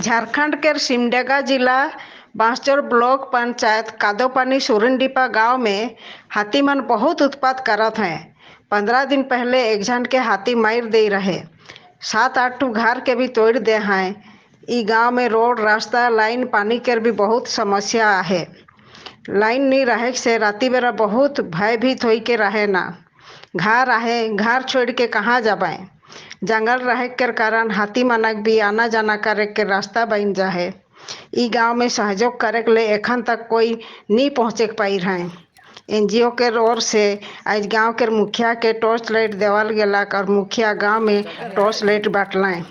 झारखंड के सिमडेगा जिला बांसजोर ब्लॉक पंचायत कादोपानी सुरनडीपा गांव में हाथी मन बहुत उत्पात करत हैं। 15 दिन पहले एक जन के हाथी मार दे रहे, 7-8 घर के भी तोड़ दे हैं। ई गांव में रोड रास्ता लाइन पानी के भी बहुत समस्या है। लाइन नहीं रहे से राती बेरा बहुत भयभीत हो के रहे ना। घर छोड़ के कहाँ जाबे। जंगल रहे के कारण हाथी मनक भी आना जाना करे के रास्ता बन जाए। ई गांव में सहयोग करे के लिए एखन तक कोई नहीं पहुँचे पाई रहे। एनजीओ के ओर से आज गांव के मुखिया के टॉर्च लाइट देवल गया और मुखिया गांव में टॉर्च लाइट बांटलें।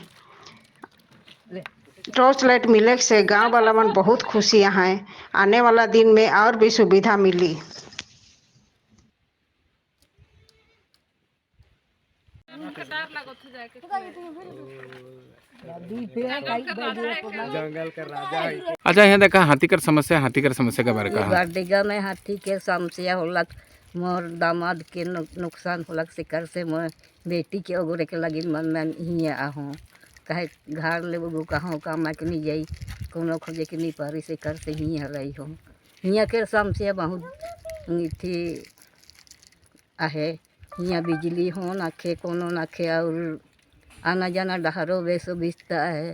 टॉर्च लाइट मिले से गांव वाला मन बहुत खुशी हैं। आने वाला दिन में और भी सुविधा मिली। अच्छा, यहाँ देखा हाथी कर समस्या के बारे में गार्डिगा में हाथी के समस्या होलक। मोर दामाद के नुकसान होलक शिकर से मोर बेटी के ओगरे के लगी मन में ही आहूँ कहे घर ले वो कहाँ काम के नहीं जाई कोनो खोजे के नहीं पारी शिकर से ही हरई हो। हियाँ के समस्या बहुत थी आहे। हियाँ बिजली हो नाखे कोनो नाखे और आना जाना डहरो बेसुविस्ता है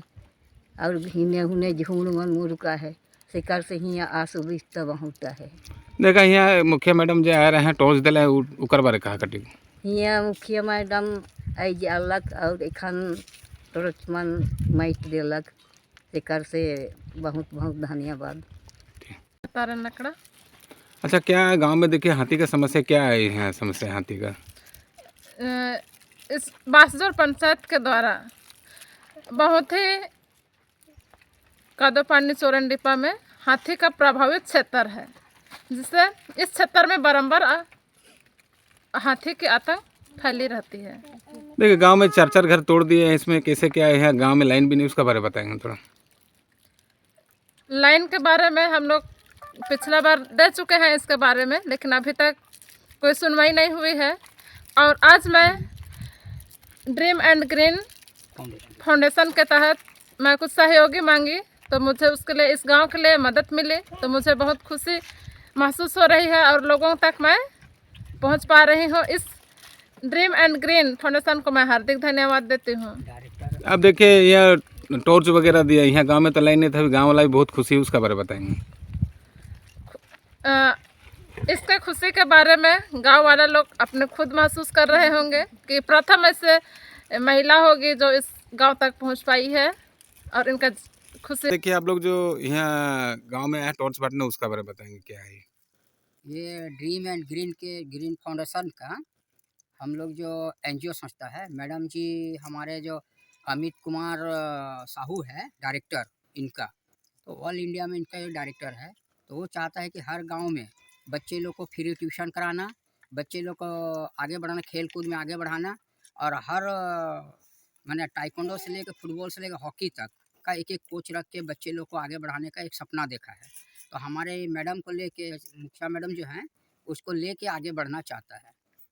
और हिने हुने झूण मन मुर्गा है शिकार से हियाँ असुविस्ता बहुत है। देखा यहाँ मुखिया मैडम जो आ रहे हैं टॉर्च दिला उकर बारे कहा कटी हियाँ मुखिया मैडम आई अलग और एखन टॉर्च मन माइट दिलक शिकार से बहुत बहुत धन्यवाद। अच्छा, क्या गांव में देखिए हाथी का समस्या क्या है? यहाँ समस्या हाथी का इस बांसजोर पंचायत के द्वारा बहुत ही कादोपानी सोरनडीपा में हाथी का प्रभावित क्षेत्र है, जिससे इस क्षेत्र में बारंबार हाथी की आतंक फैली रहती है। देखिए गांव में 4-4 घर तोड़ दिए हैं। इसमें कैसे क्या है? गांव में लाइन भी नहीं, उसका बारे में बताएंगे थोड़ा। लाइन के बारे में हम लोग पिछला बार दे चुके हैं इसके बारे में, लेकिन अभी तक कोई सुनवाई नहीं हुई है। और आज मैं ड्रीम एंड ग्रीन फाउंडेशन के तहत मैं कुछ सहयोगी मांगी, तो मुझे उसके लिए इस गांव के लिए मदद मिली, तो मुझे बहुत खुशी महसूस हो रही है और लोगों तक मैं पहुंच पा रही हूं। इस ड्रीम एंड ग्रीन फाउंडेशन को मैं हार्दिक धन्यवाद देती हूं। अब देखिए यह टॉर्च वगैरह दिया, यहाँ गांव में तो लाइन नहीं था, गांव वाला भी बहुत खुशी है, उसका बारे में बताएंगे। इसके खुशी के बारे में गांव वाले लोग अपने खुद महसूस कर रहे होंगे कि प्रथम ऐसे महिला होगी जो इस गांव तक पहुंच पाई है और इनका खुशी। देखिए आप लोग जो यहाँ गांव में आए टॉर्च बांटने, उसका बारे में बताएंगे क्या है ये ड्रीम एंड ग्रीन के ग्रीन फाउंडेशन का हम लोग जो एनजीओ संस्था है, मैडम जी हमारे जो अमित कुमार साहू है डायरेक्टर इनका, तो ऑल इंडिया में इनका ये डायरेक्टर है। तो वो चाहता है कि हर गांव में बच्चे लोग को फ्री ट्यूशन कराना, बच्चे लोग को आगे बढ़ाना, खेल कूद में आगे बढ़ाना और हर मैंने टाइकोंडो से लेकर फुटबॉल से लेकर हॉकी तक का एक कोच रख के बच्चे लोग को आगे बढ़ाने का एक सपना देखा है। तो हमारे मैडम को लेके मुखिया मैडम जो हैं उसको लेके आगे बढ़ना चाहता है।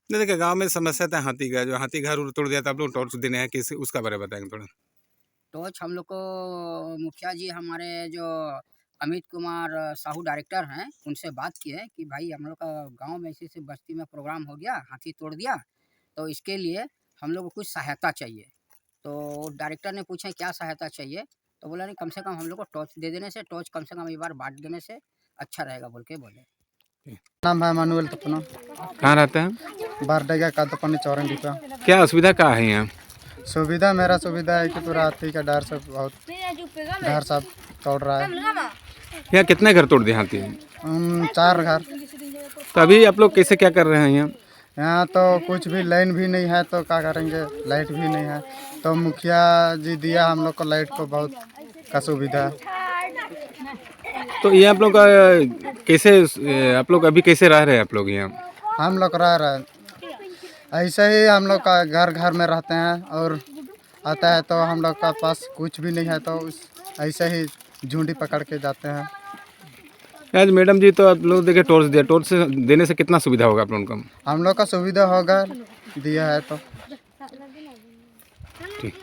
देखिए गांव में समस्या था हाथी का, जो हाथी घर तोड़ दिया था, आप लोग टॉर्च देने हैं किसी, उसका बारे में बताएंगे थोड़ा। टॉर्च हम लोग को मुखिया जी हमारे जो अमित कुमार साहू डायरेक्टर हैं उनसे बात की है कि भाई हम लोग का गांव में ऐसे बस्ती में प्रोग्राम हो गया, हाथी तोड़ दिया, तो इसके लिए हम लोग को कुछ सहायता चाहिए। तो डायरेक्टर ने पूछा क्या सहायता चाहिए, तो बोला नहीं कम से कम हम लोग को टॉर्च दे देने से, टॉर्च कम से कम एक बार बांट देने से अच्छा रहेगा बोल के बोले। नाम है मानुएल तपना। कहाँ रहते हैं? बारडेगा कादोपानी चौरनडीपा। क्या असुविधा क्या है यहाँ? सुविधा मेरा सुविधा है कि पूरा हाथी का डर सब बहुत घर सब तोड़ रहा है। यहाँ कितने घर तोड़ दिए हाथी? 4 घर। तो अभी आप लोग कैसे क्या कर रहे हैं यहाँ? यहाँ तो कुछ भी लाइन भी नहीं है, तो क्या करेंगे, लाइट भी नहीं है, तो मुखिया जी दिया हम लोग को लाइट को बहुत का सुविधा है। तो ये आप लोग का कैसे, आप लोग अभी कैसे रह रहे हैं आप लोग यहाँ? हम लोग रह रहे हैं ऐसे ही, हम लोग का घर घर में रहते हैं और आता है तो हम लोग का पास कुछ भी नहीं है, तो ऐसे ही झुंडी पकड़ के जाते हैं। आज मैडम जी तो आप लोग देखिए टॉर्च दिया, टॉर्च से देने से कितना सुविधा होगा आप लोगों को? हम लोग का सुविधा होगा, दिया है तो ठीक।